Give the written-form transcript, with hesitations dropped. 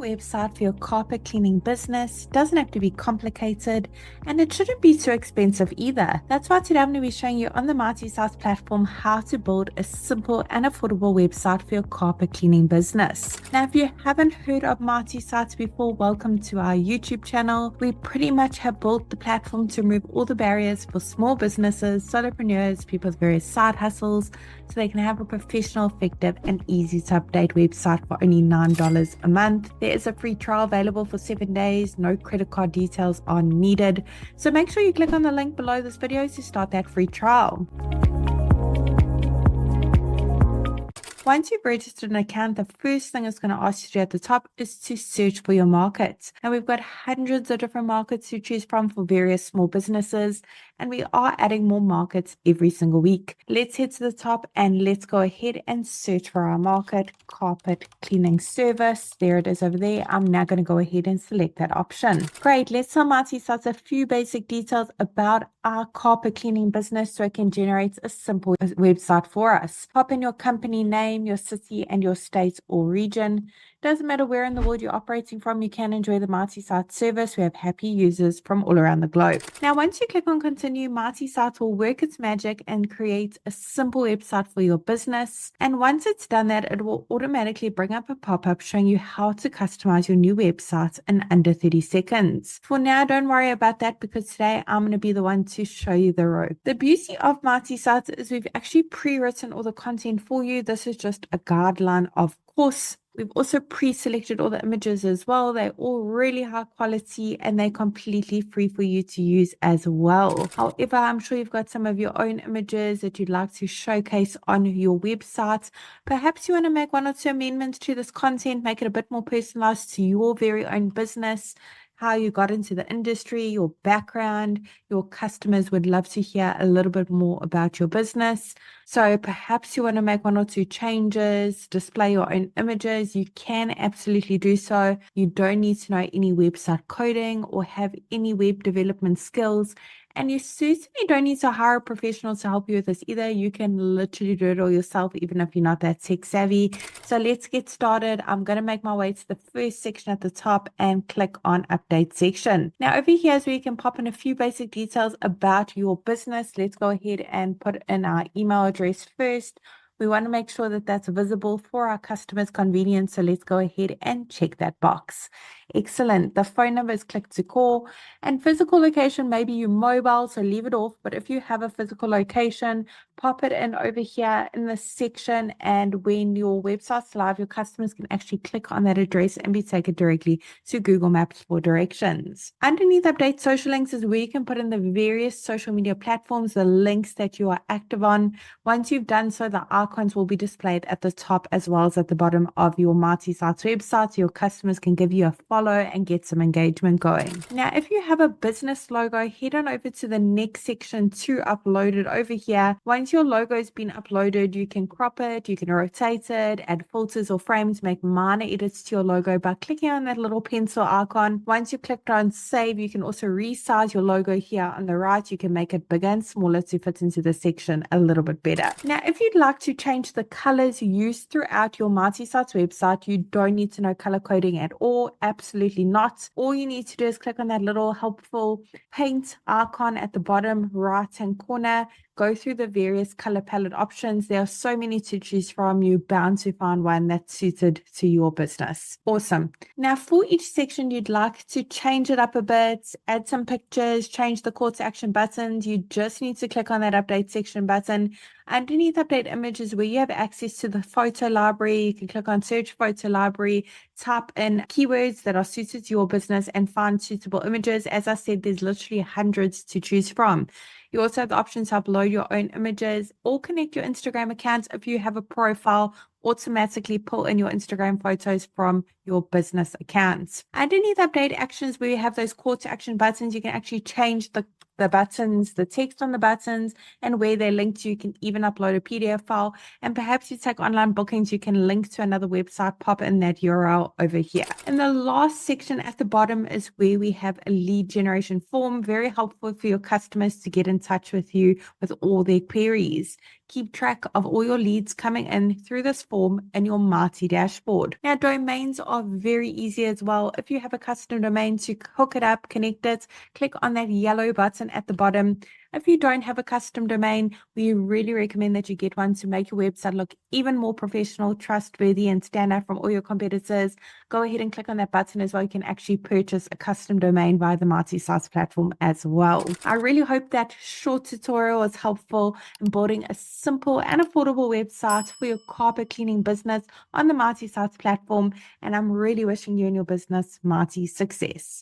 website for your carpet cleaning business doesn't have to be complicated, and it shouldn't be too expensive either. That's why today I'm going to be showing you on the Mighty Sites platform how to build a simple and affordable website for your carpet cleaning business. Now, if you haven't heard of Mighty Sites before, welcome to our YouTube channel. We pretty much have built the platform to remove all the barriers for small businesses, solopreneurs, people with various side hustles, so they can have a professional, effective, and easy to update website for only $9 a month. There is a free trial available for 7 days. No credit card details are needed. So make sure you click on the link below this video to start that free trial. Once you've registered an account, the first thing it's going to ask you to do at the top is to search for your market. And we've got hundreds of different markets to choose from for various small businesses, and we are adding more markets every single week. Let's head to the top and let's go ahead and search for our market, carpet cleaning service. There it is over there. I'm now going to go ahead and select that option. Great. Let's tell Mighty Sites a few basic details about our carpet cleaning business so it can generate a simple website for us. Pop in your company name, your city, and your state or region. Doesn't matter where in the world you're operating from, you can enjoy the Mighty Sites service. We have happy users from all around the globe. Now, once you click on continue, Mighty Sites will work its magic and create a simple website for your business. And once it's done that, it will automatically bring up a pop-up showing you how to customize your new website in under 30 seconds. For now, don't worry about that because today I'm going to be the one to show you the rope. The beauty of Mighty Sites is we've actually pre-written all the content for you. This is just a guideline, of course. We've also pre-selected all the images as well. They're all really high quality and they're completely free for you to use as well. However, I'm sure you've got some of your own images that you'd like to showcase on your website. Perhaps you want to make one or two amendments to this content, make it a bit more personalized to your very own business. How you got into the industry, your background. Your customers would love to hear a little bit more about your business. So perhaps you want to make one or two changes, display your own images. You can absolutely do so. You don't need to know any website coding or have any web development skills. And you certainly don't need to hire a professional to help you with this either. You can literally do it all yourself, even if you're not that tech savvy. So let's get started. I'm going to make my way to the first section at the top and click on update section. Now over here is where you can pop in a few basic details about your business. Let's go ahead and put in our email address first. We want to make sure that that's visible for our customers' convenience. So let's go ahead and check that box. Excellent. The phone number is click to call, and physical location, maybe you mobile, so leave it off. But if you have a physical location, pop it in over here in this section. And when your website's live, your customers can actually click on that address and be taken directly to Google Maps for directions. Underneath update social links is where you can put in the various social media platforms, the links that you are active on. Once you've done so, the icons will be displayed at the top as well as at the bottom of your Mighty Sites website, so your customers can give you a follow and get some engagement going. Now, if you have a business logo, head on over to the next section to upload it over here. Once your logo has been uploaded, you can crop it, you can rotate it, add filters or frames, make minor edits to your logo by clicking on that little pencil icon. Once you've clicked on save, you can also resize your logo here on the right. You can make it bigger and smaller to fit into the section a little bit better. Now, if you'd like to change the colors used throughout your Mighty Sites website, you don't need to know color coding at all. Absolutely not. All you need to do is click on that little helpful paint icon at the bottom right hand corner. Go through the various color palette options. There are so many to choose from. You're bound to find one that's suited to your business. Awesome. Now for each section, you'd like to change it up a bit, add some pictures, change the call to action buttons. You just need to click on that update section button. Underneath update images where you have access to the photo library, you can click on search photo library, type in keywords that are suited to your business and find suitable images. As I said, there's literally hundreds to choose from. You also have the option to upload your own images or connect your Instagram accounts. If you have a profile, automatically pull in your Instagram photos from your business accounts. Underneath update actions where you have those call to action buttons, you can actually change the the buttons, the text on the buttons, and where they're linked to. You can even upload a PDF file. And perhaps you take online bookings, you can link to another website, pop in that URL over here. And the last section at the bottom is where we have a lead generation form, very helpful for your customers to get in touch with you with all their queries. Keep track of all your leads coming in through this form in your Marti dashboard. Now, domains are very easy as well. If you have a custom domain, to hook it up, connect it, click on that yellow button at the bottom. If you don't have a custom domain, we really recommend that you get one to make your website look even more professional, trustworthy, and stand out from all your competitors. Go ahead and click on that button as well. You can actually purchase a custom domain via the Marti Sites platform as well. I really hope that short tutorial was helpful in building a simple and affordable website for your carpet cleaning business on the Marti Sites platform. And I'm really wishing you and your business Marti success.